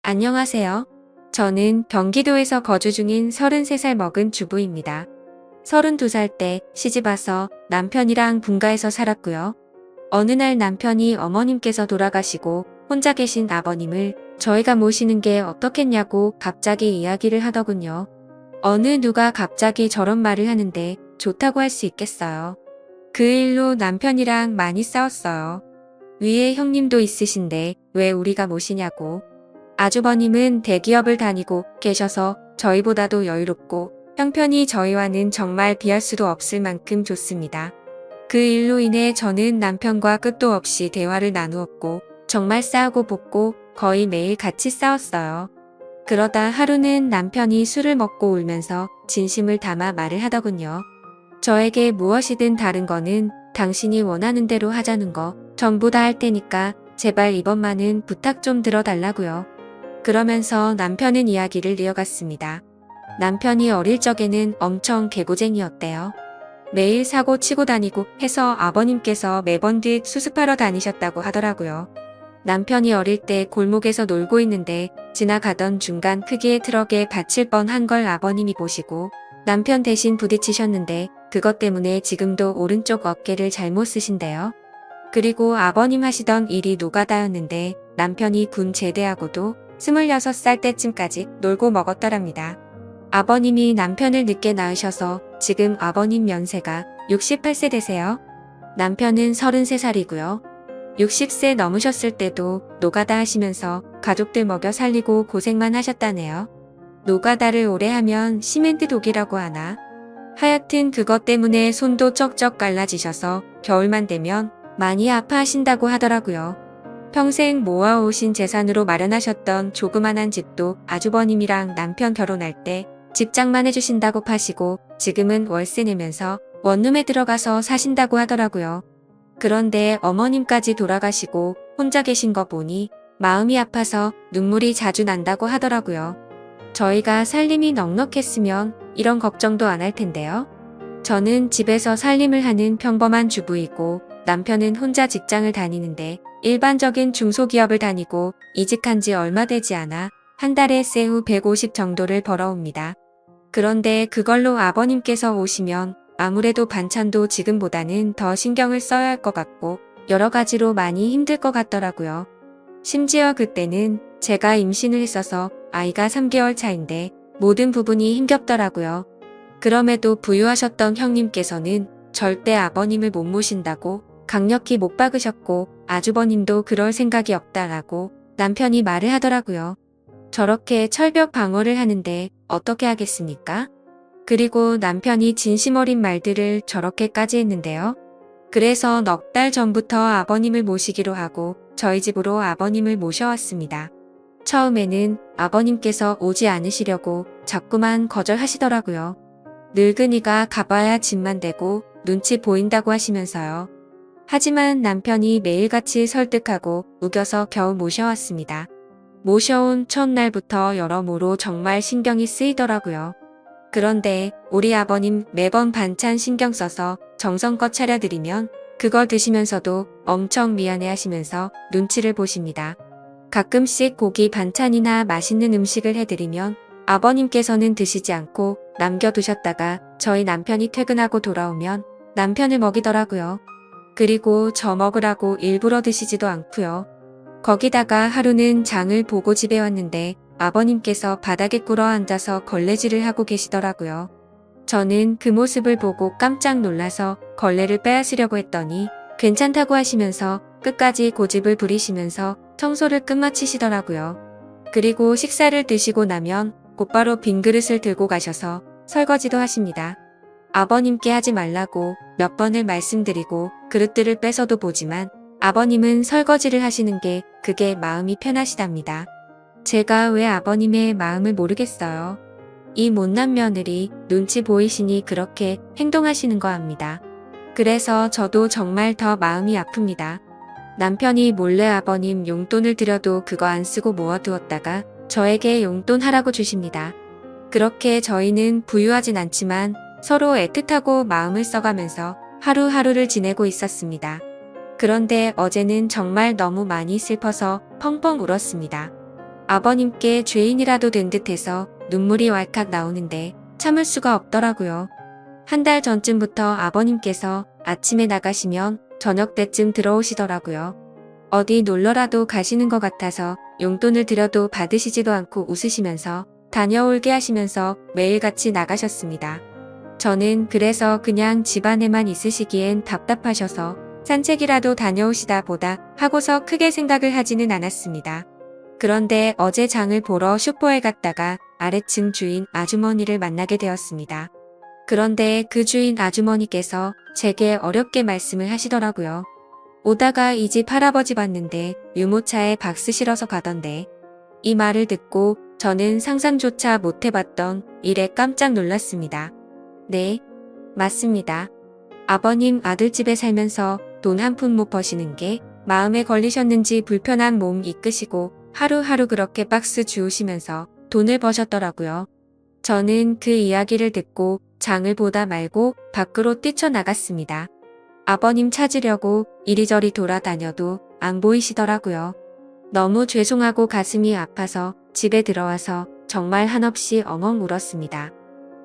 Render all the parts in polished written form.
안녕하세요. 저는 경기도에서 거주 중인 33살 먹은 주부입니다. 32살 때 시집와서 남편이랑 분가해서 살았고요. 어느 날 남편이 어머님께서 돌아가시고 혼자 계신 아버님을 저희가 모시는 게 어떻겠냐고 갑자기 이야기를 하더군요. 어느 누가 갑자기 저런 말을 하는데 좋다고 할 수 있겠어요. 그 일로 남편이랑 많이 싸웠어요. 위에 형님도 있으신데 왜 우리가 모시냐고. 아주버님은 대기업을 다니고 계셔서 저희보다도 여유롭고 형편이 저희와는 정말 비할 수도 없을 만큼 좋습니다. 그 일로 인해 저는 남편과 끝도 없이 대화를 나누었고 정말 싸우고 붙고 거의 매일 같이 싸웠어요. 그러다 하루는 남편이 술을 먹고 울면서 진심을 담아 말을 하더군요. 저에게 무엇이든 다른 거는 당신이 원하는 대로 하자는 거 전부 다 할 테니까 제발 이번만은 부탁 좀 들어달라고요. 그러면서 남편은 이야기를 이어갔습니다. 남편이 어릴 적에는 엄청 개고쟁이였대요. 매일 사고 치고 다니고 해서 아버님께서 매번 뒷 수습하러 다니셨다고 하더라고요. 남편이 어릴 때 골목에서 놀고 있는데 지나가던 중간 크기의 트럭에 받칠 뻔한 걸 아버님이 보시고 남편 대신 부딪히셨는데 그것 때문에 지금도 오른쪽 어깨를 잘못 쓰신대요. 그리고 아버님 하시던 일이 노가다였는데 남편이 군 제대하고도 26살 때쯤까지 놀고 먹었더랍니다. 아버님이 남편을 늦게 낳으셔서 지금 아버님 연세가 68세 되세요. 남편은 33살이고요. 60세 넘으셨을 때도 노가다 하시면서 가족들 먹여 살리고 고생만 하셨다네요. 노가다를 오래 하면 시멘트 독이라고 하나? 하여튼 그것 때문에 손도 쩍쩍 갈라지셔서 겨울만 되면 많이 아파하신다고 하더라고요. 평생 모아오신 재산으로 마련하셨던 조그만한 집도 아주버님이랑 남편 결혼할 때 집장만 해주신다고 파시고 지금은 월세 내면서 원룸에 들어가서 사신다고 하더라고요. 그런데 어머님까지 돌아가시고 혼자 계신 거 보니 마음이 아파서 눈물이 자주 난다고 하더라고요. 저희가 살림이 넉넉했으면 이런 걱정도 안 할 텐데요. 저는 집에서 살림을 하는 평범한 주부이고 남편은 혼자 직장을 다니는데 일반적인 중소기업을 다니고 이직한 지 얼마 되지 않아 한 달에 세후 150 정도를 벌어옵니다. 그런데 그걸로 아버님께서 오시면 아무래도 반찬도 지금보다는 더 신경을 써야 할 것 같고 여러 가지로 많이 힘들 것 같더라고요. 심지어 그때는 제가 임신을 했어서 아이가 3개월 차인데 모든 부분이 힘겹더라고요. 그럼에도 부유하셨던 형님께서는 절대 아버님을 못 모신다고 강력히 못 박으셨고 아주버님도 그럴 생각이 없다라고 남편이 말을 하더라고요. 저렇게 철벽 방어를 하는데 어떻게 하겠습니까? 그리고 남편이 진심 어린 말들을 저렇게까지 했는데요. 그래서 넉 달 전부터 아버님을 모시기로 하고 저희 집으로 아버님을 모셔왔습니다. 처음에는 아버님께서 오지 않으시려고 자꾸만 거절하시더라고요. 늙은이가 가봐야 집만 되고 눈치 보인다고 하시면서요. 하지만 남편이 매일같이 설득하고 우겨서 겨우 모셔왔습니다. 모셔온 첫날부터 여러모로 정말 신경이 쓰이더라고요. 그런데 우리 아버님 매번 반찬 신경 써서 정성껏 차려드리면 그걸 드시면서도 엄청 미안해 하시면서 눈치를 보십니다. 가끔씩 고기 반찬이나 맛있는 음식을 해드리면 아버님께서는 드시지 않고 남겨두셨다가 저희 남편이 퇴근하고 돌아오면 남편을 먹이더라고요. 그리고 저 먹으라고 일부러 드시지도 않고요. 거기다가 하루는 장을 보고 집에 왔는데 아버님께서 바닥에 꿇어 앉아서 걸레질을 하고 계시더라고요. 저는 그 모습을 보고 깜짝 놀라서 걸레를 빼앗으려고 했더니 괜찮다고 하시면서 끝까지 고집을 부리시면서 청소를 끝마치시더라고요. 그리고 식사를 드시고 나면 곧바로 빈 그릇을 들고 가셔서 설거지도 하십니다. 아버님께 하지 말라고 몇 번을 말씀드리고 그릇들을 뺏어도 보지만 아버님은 설거지를 하시는 게 그게 마음이 편하시답니다. 제가 왜 아버님의 마음을 모르겠어요. 이 못난 며느리 눈치 보이시니 그렇게 행동하시는 거 압니다. 그래서 저도 정말 더 마음이 아픕니다. 남편이 몰래 아버님 용돈을 드려도 그거 안 쓰고 모아두었다가 저에게 용돈 하라고 주십니다. 그렇게 저희는 부유하진 않지만 서로 애틋하고 마음을 써가면서 하루하루를 지내고 있었습니다. 그런데 어제는 정말 너무 많이 슬퍼서 펑펑 울었습니다. 아버님께 죄인이라도 된 듯해서 눈물이 왈칵 나오는데 참을 수가 없더라고요. 한 달 전쯤부터 아버님께서 아침에 나가시면 저녁 때쯤 들어오시더라고요. 어디 놀러라도 가시는 것 같아서 용돈을 드려도 받으시지도 않고 웃으시면서 다녀올게 하시면서 매일같이 나가셨습니다. 저는 그래서 그냥 집안에만 있으시기엔 답답하셔서 산책이라도 다녀오시다 보다 하고서 크게 생각을 하지는 않았습니다. 그런데 어제 장을 보러 슈퍼에 갔다가 아래층 주인 아주머니를 만나게 되었습니다. 그런데 그 주인 아주머니께서 제게 어렵게 말씀을 하시더라고요. 오다가 이 집 할아버지 봤는데 유모차에 박스 실어서 가던데. 이 말을 듣고 저는 상상조차 못 해봤던 일에 깜짝 놀랐습니다. 네, 맞습니다. 아버님 아들집에 살면서 돈 한 푼 못 버시는 게 마음에 걸리셨는지 불편한 몸 이끄시고 하루하루 그렇게 박스 주우시면서 돈을 버셨더라고요. 저는 그 이야기를 듣고 장을 보다 말고 밖으로 뛰쳐나갔습니다. 아버님 찾으려고 이리저리 돌아다녀도 안 보이시더라고요. 너무 죄송하고 가슴이 아파서 집에 들어와서 정말 한없이 엉엉 울었습니다.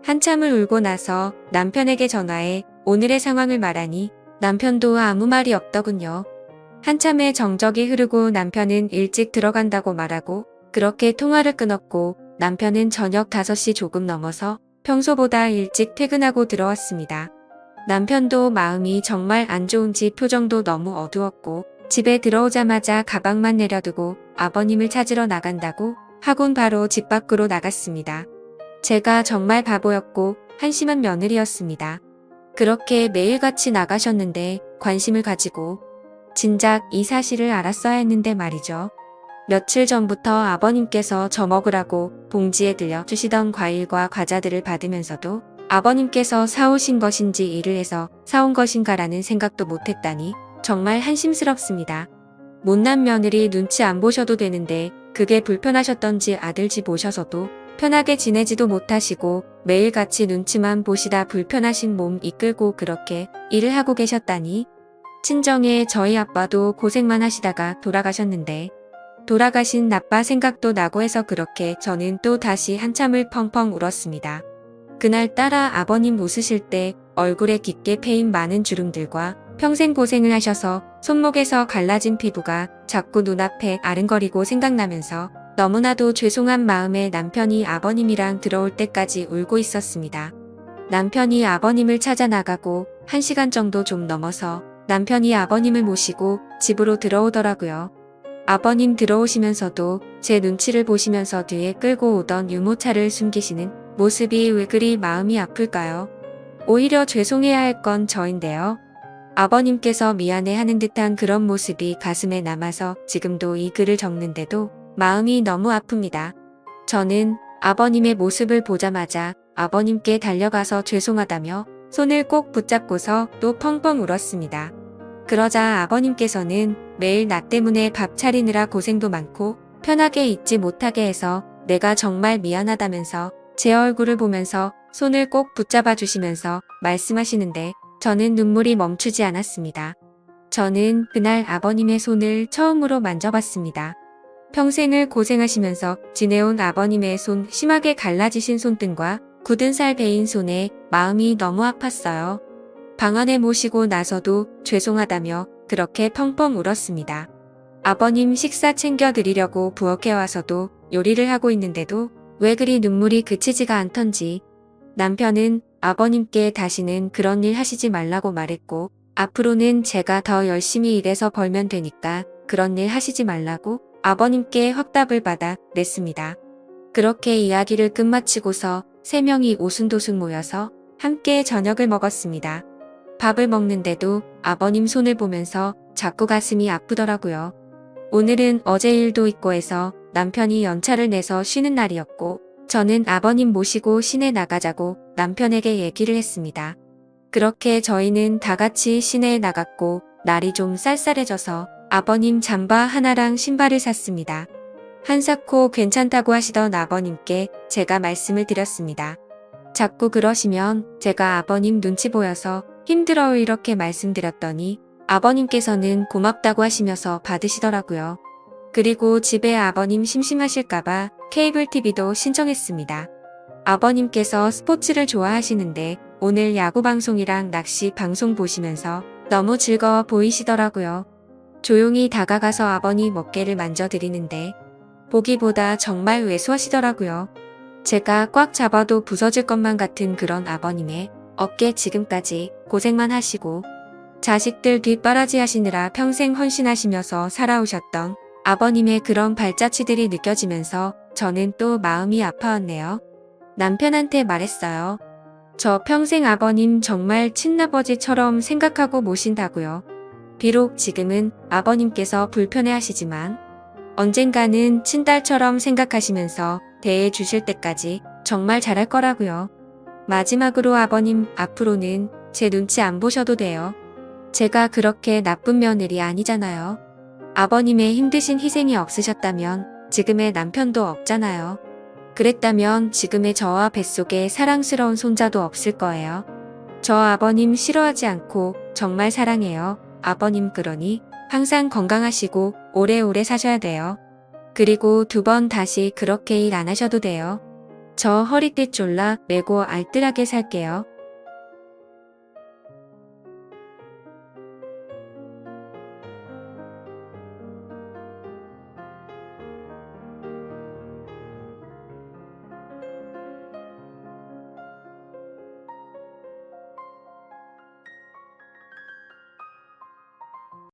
한참을 울고 나서 남편에게 전화해 오늘의 상황을 말하니 남편도 아무 말이 없더군요. 한참의 정적이 흐르고 남편은 일찍 들어간다고 말하고 그렇게 통화를 끊었고 남편은 저녁 5시 조금 넘어서 평소보다 일찍 퇴근하고 들어왔습니다. 남편도 마음이 정말 안 좋은지 표정도 너무 어두웠고 집에 들어오자마자 가방만 내려두고 아버님을 찾으러 나간다고 하곤 바로 집 밖으로 나갔습니다. 제가 정말 바보였고 한심한 며느리였습니다. 그렇게 매일같이 나가셨는데 관심을 가지고 진작 이 사실을 알았어야 했는데 말이죠. 며칠 전부터 아버님께서 저 먹으라고 봉지에 들려 주시던 과일과 과자들을 받으면서도 아버님께서 사오신 것인지 일을 해서 사온 것인가라는 생각도 못했다니 정말 한심스럽습니다. 못난 며느리 눈치 안 보셔도 되는데 그게 불편하셨던지 아들 집 오셔서도 편하게 지내지도 못하시고 매일같이 눈치만 보시다 불편하신 몸 이끌고 그렇게 일을 하고 계셨다니. 친정에 저희 아빠도 고생만 하시다가 돌아가셨는데 돌아가신 아빠 생각도 나고 해서 그렇게 저는 또 다시 한참을 펑펑 울었습니다. 그날따라 아버님 웃으실 때 얼굴에 깊게 패인 많은 주름들과 평생 고생을 하셔서 손목에서 갈라진 피부가 자꾸 눈앞에 아른거리고 생각나면서 너무나도 죄송한 마음에 남편이 아버님이랑 들어올 때까지 울고 있었습니다. 남편이 아버님을 찾아 나가고 1시간 정도 좀 넘어서 남편이 아버님을 모시고 집으로 들어오더라고요. 아버님 들어오시면서도 제 눈치를 보시면서 뒤에 끌고 오던 유모차를 숨기시는 모습이 왜 그리 마음이 아플까요? 오히려 죄송해야 할 건 저인데요. 아버님께서 미안해하는 듯한 그런 모습이 가슴에 남아서 지금도 이 글을 적는데도 마음이 너무 아픕니다. 저는 아버님의 모습을 보자마자 아버님께 달려가서 죄송하다며 손을 꼭 붙잡고서 또 펑펑 울었습니다. 그러자 아버님께서는 매일 나 때문에 밥 차리느라 고생도 많고 편하게 있지 못하게 해서 내가 정말 미안하다면서 제 얼굴을 보면서 손을 꼭 붙잡아 주시면서 말씀하시는데 저는 눈물이 멈추지 않았습니다. 저는 그날 아버님의 손을 처음으로 만져봤습니다. 평생을 고생하시면서 지내온 아버님의 손 심하게 갈라지신 손등과 굳은 살 베인 손에 마음이 너무 아팠어요. 방 안에 모시고 나서도 죄송하다며 그렇게 펑펑 울었습니다. 아버님 식사 챙겨드리려고 부엌에 와서도 요리를 하고 있는데도 왜 그리 눈물이 그치지가 않던지 남편은 아버님께 다시는 그런 일 하시지 말라고 말했고 앞으로는 제가 더 열심히 일해서 벌면 되니까 그런 일 하시지 말라고 아버님께 확답을 받아 냈습니다. 그렇게 이야기를 끝마치고서 3명이 오순도순 모여서 함께 저녁을 먹었습니다. 밥을 먹는데도 아버님 손을 보면서 자꾸 가슴이 아프더라고요. 오늘은 어제 일도 있고 해서 남편이 연차를 내서 쉬는 날이었고 저는 아버님 모시고 시내 나가자고 남편에게 얘기를 했습니다. 그렇게 저희는 다 같이 시내에 나갔고 날이 좀 쌀쌀해져서 아버님 잠바 하나랑 신발을 샀습니다. 한사코 괜찮다고 하시던 아버님께 제가 말씀을 드렸습니다. 자꾸 그러시면 제가 아버님 눈치 보여서 힘들어요 이렇게 말씀드렸더니 아버님께서는 고맙다고 하시면서 받으시더라고요. 그리고 집에 아버님 심심하실까봐 케이블 TV도 신청했습니다. 아버님께서 스포츠를 좋아하시는데 오늘 야구 방송이랑 낚시 방송 보시면서 너무 즐거워 보이시더라고요. 조용히 다가가서 아버님 어깨를 만져드리는데 보기보다 정말 왜소하시더라고요. 제가 꽉 잡아도 부서질 것만 같은 그런 아버님의 어깨 지금까지 고생만 하시고 자식들 뒷바라지 하시느라 평생 헌신하시면서 살아오셨던 아버님의 그런 발자취들이 느껴지면서 저는 또 마음이 아파왔네요. 남편한테 말했어요. 저 평생 아버님 정말 친아버지처럼 생각하고 모신다고요. 비록 지금은 아버님께서 불편해 하시지만 언젠가는 친딸처럼 생각하시면서 대해 주실 때까지 정말 잘할 거라고요. 마지막으로 아버님 앞으로는 제 눈치 안 보셔도 돼요. 제가 그렇게 나쁜 며느리 아니잖아요. 아버님의 힘드신 희생이 없으셨다면 지금의 남편도 없잖아요. 그랬다면 지금의 저와 뱃속에 사랑스러운 손자도 없을 거예요. 저 아버님 싫어하지 않고 정말 사랑해요. 아버님 그러니 항상 건강하시고 오래오래 사셔야 돼요. 그리고 2번 다시 그렇게 일 안 하셔도 돼요. 저 허리띠 졸라 매고 알뜰하게 살게요.